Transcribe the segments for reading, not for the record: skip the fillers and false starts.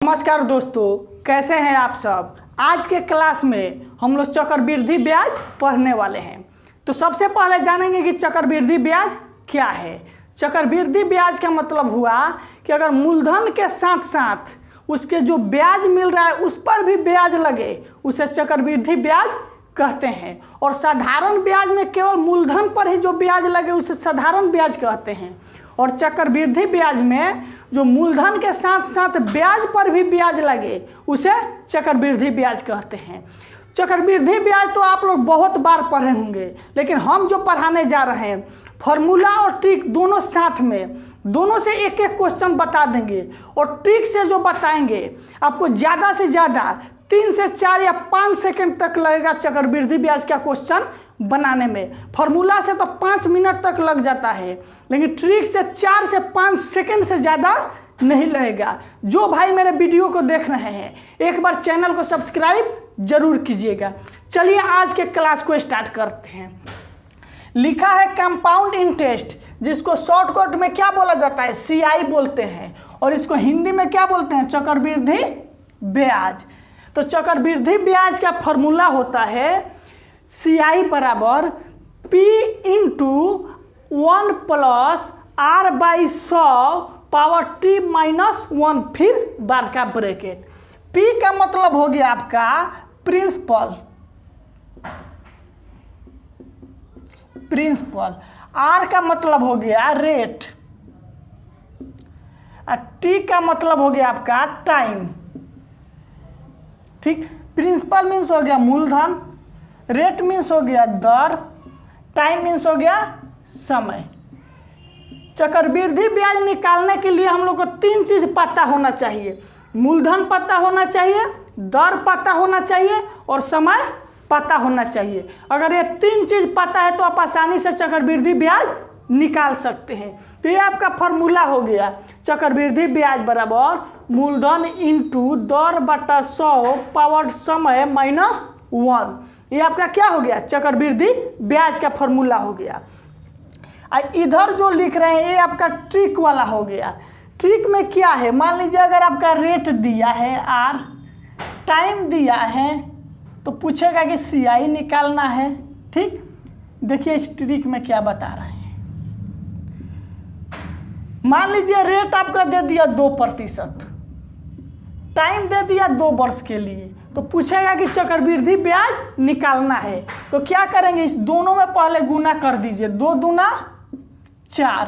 नमस्कार दोस्तों, कैसे हैं आप सब। आज के क्लास में हम लोग चक्रवृद्धि ब्याज पढ़ने वाले हैं। तो सबसे पहले जानेंगे कि चक्रवृद्धि ब्याज क्या है। चक्रवृद्धि ब्याज का मतलब हुआ कि अगर मूलधन के साथ साथ उसके जो ब्याज मिल रहा है उस पर भी ब्याज लगे, उसे चक्रवृद्धि ब्याज कहते हैं। और साधारण ब्याज में केवल मूलधन पर ही जो ब्याज लगे उसे साधारण ब्याज कहते हैं। और चक्रवृद्धि ब्याज में जो मूलधन के साथ साथ ब्याज पर भी ब्याज लगे उसे चक्रवृद्धि ब्याज कहते हैं। चक्रवृद्धि ब्याज तो आप लोग बहुत बार पढ़े होंगे, लेकिन हम जो पढ़ाने जा रहे हैं फॉर्मूला और ट्रिक दोनों साथ में, दोनों से एक एक क्वेश्चन बता देंगे। और ट्रिक से जो बताएंगे आपको ज़्यादा से ज़्यादा 3 से 4 या 5 सेकंड तक लगेगा चक्रवृद्धि ब्याज का क्वेश्चन बनाने में। फॉर्मूला से तो 5 मिनट तक लग जाता है, लेकिन ट्रिक से 4 से 5 सेकंड से ज़्यादा नहीं लगेगा। जो भाई मेरे वीडियो को देख रहे हैं एक बार चैनल को सब्सक्राइब जरूर कीजिएगा। चलिए आज के क्लास को स्टार्ट करते हैं। लिखा है कंपाउंड इंटरेस्ट, जिसको शॉर्टकट में क्या बोला जाता है, CI बोलते हैं, और इसको हिंदी में क्या बोलते हैं, चक्रवृद्धि ब्याज। तो चक्रवृद्धि ब्याज का फॉर्मूला होता है CI बराबर P into 1 plus R/100 power T minus 1, फिर बार का ब्रैकेट। P का मतलब हो गया आपका प्रिंसिपल, R का मतलब हो गया रेट, और T का मतलब हो गया आपका टाइम। ठीक, प्रिंसिपल मीन्स हो गया मूलधन, रेट मीन्स हो गया दर, टाइम मीन्स हो गया समय। चक्रवृद्धि ब्याज निकालने के लिए हम लोग को 3 चीज पता होना चाहिए। मूलधन पता होना चाहिए, दर पता होना चाहिए, और समय पता होना चाहिए। अगर ये 3 चीज पता है तो आप आसानी से चक्रवृद्धि ब्याज निकाल सकते हैं। तो ये आपका फॉर्मूला हो गया, चक्रवृद्धि ब्याज बराबर मूलधन इंटू दर बटा 100 पावर समय माइनस 1। ये आपका क्या हो गया, चक्रवृद्धि ब्याज का फॉर्मूला हो गया। इधर जो लिख रहे हैं ये आपका ट्रिक वाला हो गया। ट्रिक में क्या है, मान लीजिए अगर आपका रेट दिया है R, टाइम दिया है, तो पूछेगा कि CI निकालना है। ठीक, देखिए इस ट्रिक में क्या बता रहे हैं। मान लीजिए रेट आपका दे दिया 2%, टाइम दे दिया 2 वर्ष के लिए, तो पूछेगा कि चक्रवृद्धि ब्याज निकालना है। तो क्या करेंगे, इस दोनों में पहले गुना कर दीजिए, 2 दूना 4,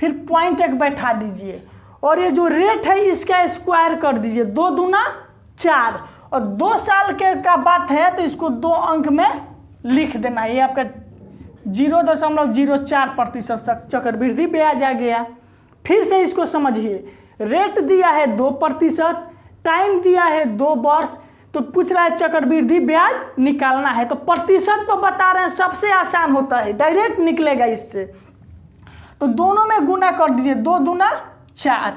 फिर पॉइंट 1 बैठा दीजिए, और ये जो रेट है इसका स्क्वायर कर दीजिए, 2 दूना 4, और 2 साल के का बात है तो इसको 2 अंक में लिख देना। ये आपका 0.04% चक्रवृद्धि ब्याज आ गया। फिर से इसको समझिए, रेट दिया है 2%, टाइम दिया है 2 वर्ष, तो पूछ रहा है चक्रवृद्धि ब्याज निकालना है। तो प्रतिशत तो बता रहे हैं सबसे आसान होता है, डायरेक्ट निकलेगा इससे। तो दोनों में गुना कर दीजिए, 2 दूना 4,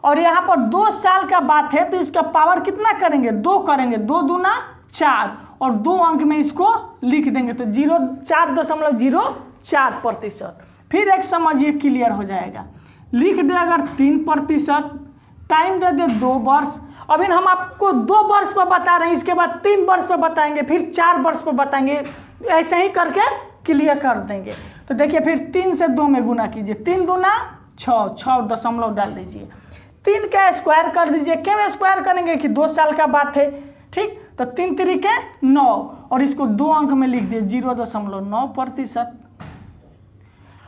और यहाँ पर 2 साल का बात है तो इसका पावर कितना करेंगे, 2 करेंगे, 2 दूना 4, और 2 अंक में इसको लिख देंगे, तो 4.04%। फिर एक समझिए क्लियर हो जाएगा। लिख दे अगर 3%, टाइम दे दे 2 वर्ष। अभी हम आपको 2 वर्ष पर बता रहे हैं, इसके बाद 3 वर्ष पर बताएंगे, फिर 4 वर्ष पर बताएंगे, ऐसे ही करके क्लियर कर देंगे। तो देखिए फिर 3 से 2 में गुना कीजिए, 3 दूना 6, 6 दशमलव डाल दीजिए, 3 का स्क्वायर कर दीजिए। क्यों स्क्वायर करेंगे कि 2 साल का बात है। ठीक, तो 3 3 9, और इसको 2 अंक में लिख दिए, 0.9%।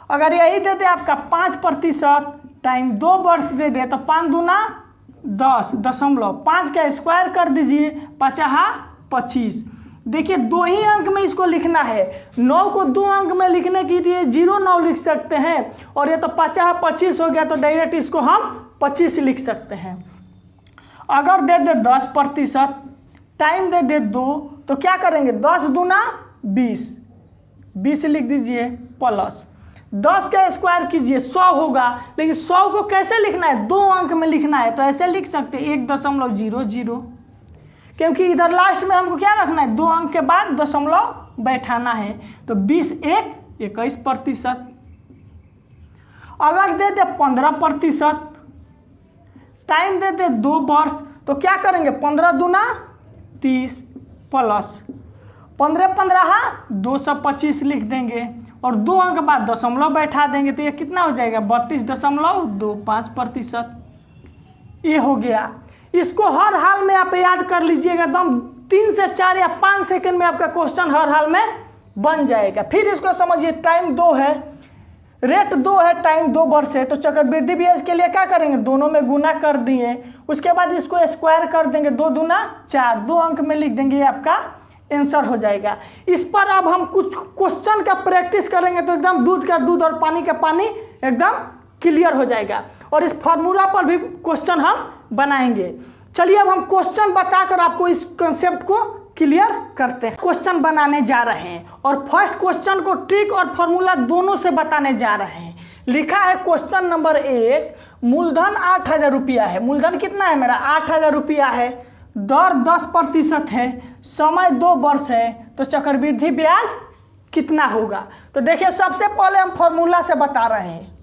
अगर यही दे दे आपका 5%, टाइम 2 वर्ष दे दे, तो 5 दूना 10 दशमलव 5 का स्क्वायर कर दीजिए, 5 25। देखिए 2 ही अंक में इसको लिखना है। 9 को 2 अंक में लिखने के लिए 0.9 लिख सकते हैं, और ये तो 50 25 हो गया, तो डायरेक्ट इसको हम 25 लिख सकते हैं। अगर दे दे 10%, टाइम दे दे 2, तो क्या करेंगे, 10 दूना 20, 20 लिख दीजिए, प्लस 10 का स्क्वायर कीजिए, 100 होगा। लेकिन 100 को कैसे लिखना है, 2 अंक में लिखना है, तो ऐसे लिख सकते हैं 1.00, क्योंकि इधर लास्ट में हमको क्या रखना है, 2 अंक के बाद दशमलव बैठाना है। तो 20 1 21%। अगर दे दे 15%, टाइम देते 2 वर्ष, तो क्या करेंगे 15 दूना 30 प्लस 15 15 225 लिख देंगे और 2 अंक बाद दशमलव बैठा देंगे, तो ये कितना हो जाएगा 32.25%। ये हो गया। इसको हर हाल में आप याद कर लीजिएगा, एकदम 3 से 4 या 5 सेकंड में आपका क्वेश्चन हर हाल में बन जाएगा। फिर इसको समझिए, टाइम 2 है, रेट 2 है, टाइम 2 वर्ष है, तो चक्रवृद्धि ब्याज के लिए क्या करेंगे, दोनों में गुना कर दिए, उसके बाद इसको स्क्वायर कर देंगे, 2 दूना 4, 2 अंक में लिख देंगे, ये आपका आंसर हो जाएगा। इस पर अब हम कुछ क्वेश्चन का प्रैक्टिस करेंगे तो एकदम दूध का दूध और पानी का पानी एकदम क्लियर हो जाएगा, और इस फार्मूला पर भी क्वेश्चन हम बनाएंगे। चलिए अब हम क्वेश्चन बताकर आपको इस कॉन्सेप्ट को क्लियर करते हैं। क्वेश्चन बनाने जा रहे हैं और फर्स्ट क्वेश्चन को ट्रिक और फार्मूला दोनों से बताने जा रहे हैं। लिखा है क्वेश्चन नंबर 1, मूलधन 8000 रुपया है। मूलधन कितना है मेरा 8000 रुपया है, दर 10% है, समय 2 वर्ष है, तो चक्रवृद्धि ब्याज कितना होगा। तो देखिए सबसे पहले हम फॉर्मूला से बता रहे हैं।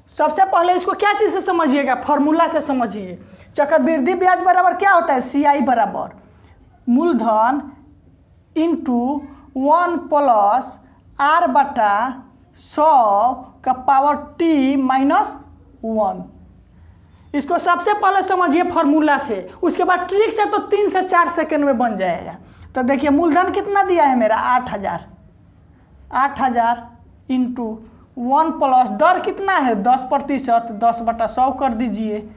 सबसे पहले इसको क्या चीज से समझिएगा, फॉर्मूला से समझिए। चक्रवृद्धि ब्याज बराबर क्या होता है, CI बराबर मूलधन इंटू 1 प्लस R/100 इसको सबसे पहले समझिए फॉर्मूला से, उसके बाद ट्रिक से तो 3 से 4 सेकंड में बन जाएगा। तो देखिए मूलधन कितना दिया है मेरा 8000 इंटू 1 प्लस दर कितना है 10%, 10/100 कर दीजिए,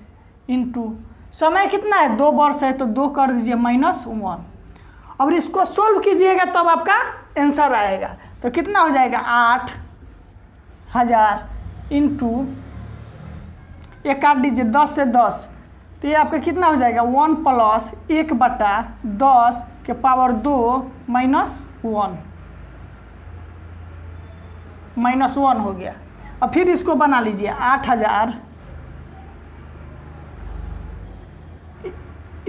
इंटू समय कितना है 2 वर्ष है, तो 2 कर दीजिए -1। अब इसको सोल्व कीजिएगा तब आपका आंसर आएगा। तो कितना हो जाएगा 8000 इंटू, ये काट दीजिए 10 से 10, तो ये आपका कितना हो जाएगा 1 प्लस 1/10 के पावर 2 -1 हो गया। अब फिर इसको बना लीजिए 8000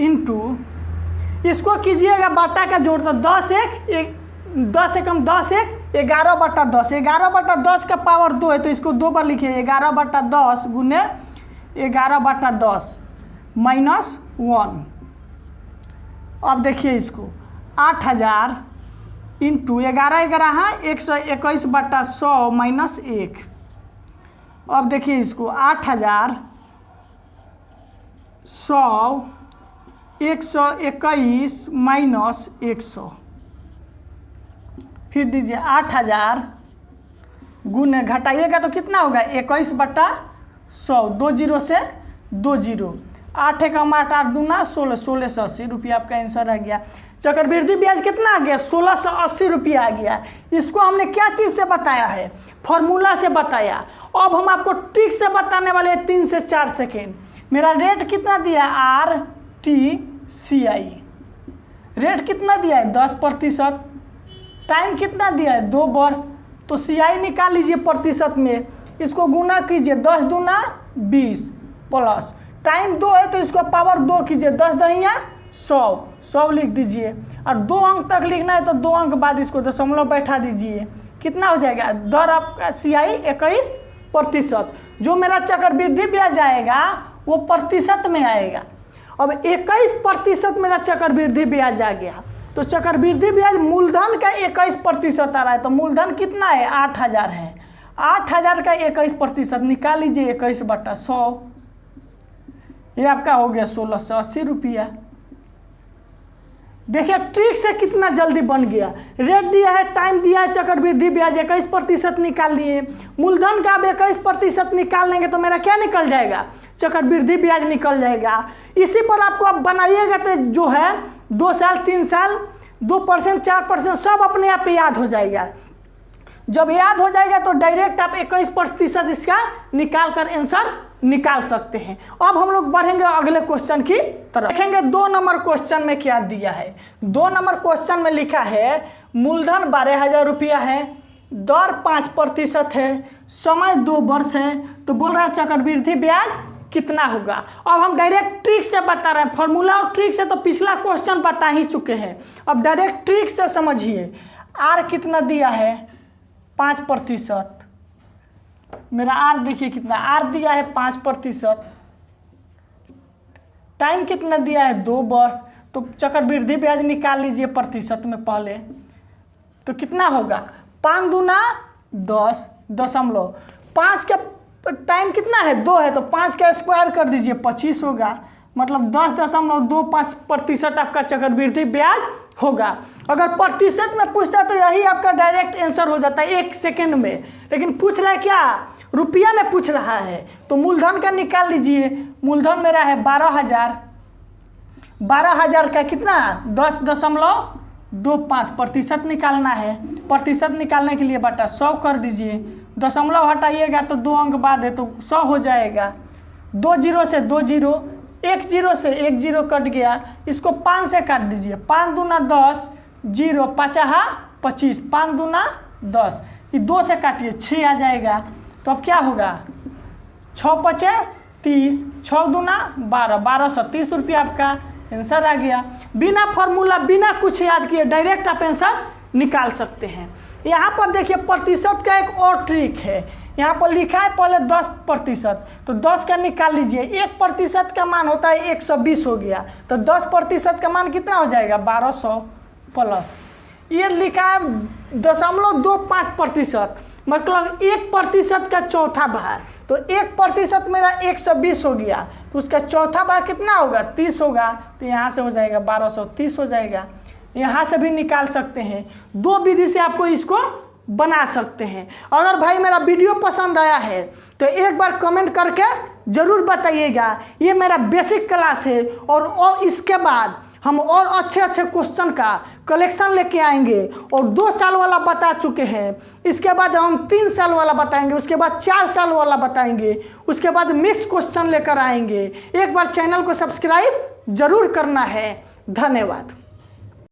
इंटू, इसको कीजिएगा बटा का जोड़, तो 10 से कम 10 11/10, 11/10 का पावर 2 है, तो इसको 2 बार लिखिए 11/10 गुने 11/10 -1। अब देखिए इसको 8000 इंटू 11 121/100 -1। अब देखिए इसको 8000 100 121 -100, फिर दीजिए 8000 गुने घटाइएगा तो कितना होगा 21/100, 2 जीरो से 2 जीरो, 8 एकम 8, 8 दूना 16, 1680 रुपया आपका आंसर आ गया। चक्रवृद्धि ब्याज कितना आ गया 1680 रुपया आ गया। इसको हमने क्या चीज़ से बताया है, फॉर्मूला से बताया। अब हम आपको ट्रिक से बताने वाले हैं 3 से 4 सेकेंड। मेरा रेट कितना दिया RTCI, रेट कितना दिया है 10%, टाइम कितना दिया है 2 वर्ष, तो CI निकाल लीजिए प्रतिशत में, इसको गुना कीजिए 10 दूना 20 प्लस टाइम 2 है तो इसको पावर 2 कीजिए, 10 दहिया 100 लिख दीजिए, और 2 अंक तक लिखना है तो 2 अंक बाद इसको दशमलव बैठा दीजिए। कितना हो जाएगा दर आपका CI 21%। जो मेरा चक्रवृद्धि ब्याज आएगा वो प्रतिशत में आएगा। अब 21% मेरा चक्रवृद्धि ब्याज आ गया, तो चक्रवृद्धि ब्याज मूलधन का 21% आ रहा है, तो मूलधन कितना है 8000 है, 8000 का 21% निकाल लीजिए 21/100, ये आपका हो गया 1680 रुपया। देखिए ट्रिक से कितना जल्दी बन गया। रेट दिया है, टाइम दिया है, चक्रवृद्धि ब्याज 21% निकाल लिए, मूलधन का अब 21% निकाल लेंगे तो मेरा क्या निकल जाएगा चक्रवृद्धि ब्याज निकल जाएगा। इसी पर आपको अब बनाइएगा तो जो है 2 साल 3 साल 2% 4% सब अपने आप याद हो जाएगा। जब याद हो जाएगा तो डायरेक्ट आप 21% इसका निकाल कर आंसर निकाल सकते हैं। अब हम लोग बढ़ेंगे अगले क्वेश्चन की तरफ, देखेंगे 2 नंबर क्वेश्चन में क्या दिया है। 2 नंबर क्वेश्चन में लिखा है मूलधन 12000 रुपया है, दर 5% है, समय 2 वर्ष है, तो बोल रहा है चक्रवृद्धि ब्याज कितना होगा। अब हम डायरेक्ट ट्रिक से बता रहे हैं, फॉर्मूला और ट्रिक से तो पिछला क्वेश्चन बता ही चुके हैं। अब डायरेक्ट ट्रिक से समझिए, R कितना दिया है 5%, मेरा आर देखिए कितना, आर दिया है 5%, टाइम कितना दिया है 2 वर्ष। तो चक्रवृद्धि ब्याज निकाल लीजिए प्रतिशत में पहले, तो कितना होगा 5 दूना 10 दशमलव 5 का टाइम कितना है 2 है, तो 5 का स्क्वायर कर दीजिए 25 होगा, मतलब 10.25% आपका चक्रवृद्धि ब्याज होगा। अगर प्रतिशत में पूछता है तो यही आपका डायरेक्ट आंसर हो जाता है 1 सेकेंड में, लेकिन पूछ रहा है क्या, रुपया में पूछ रहा है। तो मूलधन का निकाल लीजिए, मूलधन मेरा है 12,000, 12,000 का कितना 10.25% निकालना है। प्रतिशत निकालने के लिए बटा 100 कर दीजिए, दशमलव हटाइएगा तो 2 अंक बाद है तो 100 हो जाएगा। 2 जीरो से 2 जीरो, 1 जीरो से 1 जीरो कट गया, इसको 5 से काट दीजिए, 5 दूना 10, 0 5 25, 5 दूना 10, ये 2 से काटिए 6 आ जाएगा। तो अब क्या होगा 6 5 30, 6 दूना 12, 1230 रुपया आपका आंसर आ गया। बिना फॉर्मूला बिना कुछ याद किए डायरेक्ट आप आंसर निकाल सकते हैं। यहाँ पर देखिए प्रतिशत का एक और ट्रिक है, यहाँ पर लिखा है पहले 10%, तो 10 का निकाल लीजिए, 1% का मान होता है 120 हो गया, तो 10% का मान कितना हो जाएगा 1200 प्लस ये लिखा है 0.25%, मतलब 1% का चौथा भाग, तो 1% मेरा 120 हो गया, तो उसका चौथा भाग कितना होगा 30 होगा, तो यहाँ से हो जाएगा 1230 हो जाएगा। यहाँ से भी निकाल सकते हैं, 2 विधि से आपको इसको बना सकते हैं। अगर भाई मेरा वीडियो पसंद आया है तो एक बार कमेंट करके ज़रूर बताइएगा। ये मेरा बेसिक क्लास है और इसके बाद हम और अच्छे अच्छे क्वेश्चन का कलेक्शन लेके आएंगे, और 2 साल वाला बता चुके हैं, इसके बाद हम 3 साल वाला बताएंगे, उसके बाद 4 साल वाला बताएंगे, उसके बाद मिक्स क्वेश्चन लेकर आएंगे। एक बार चैनल को सब्सक्राइब जरूर करना है। धन्यवाद।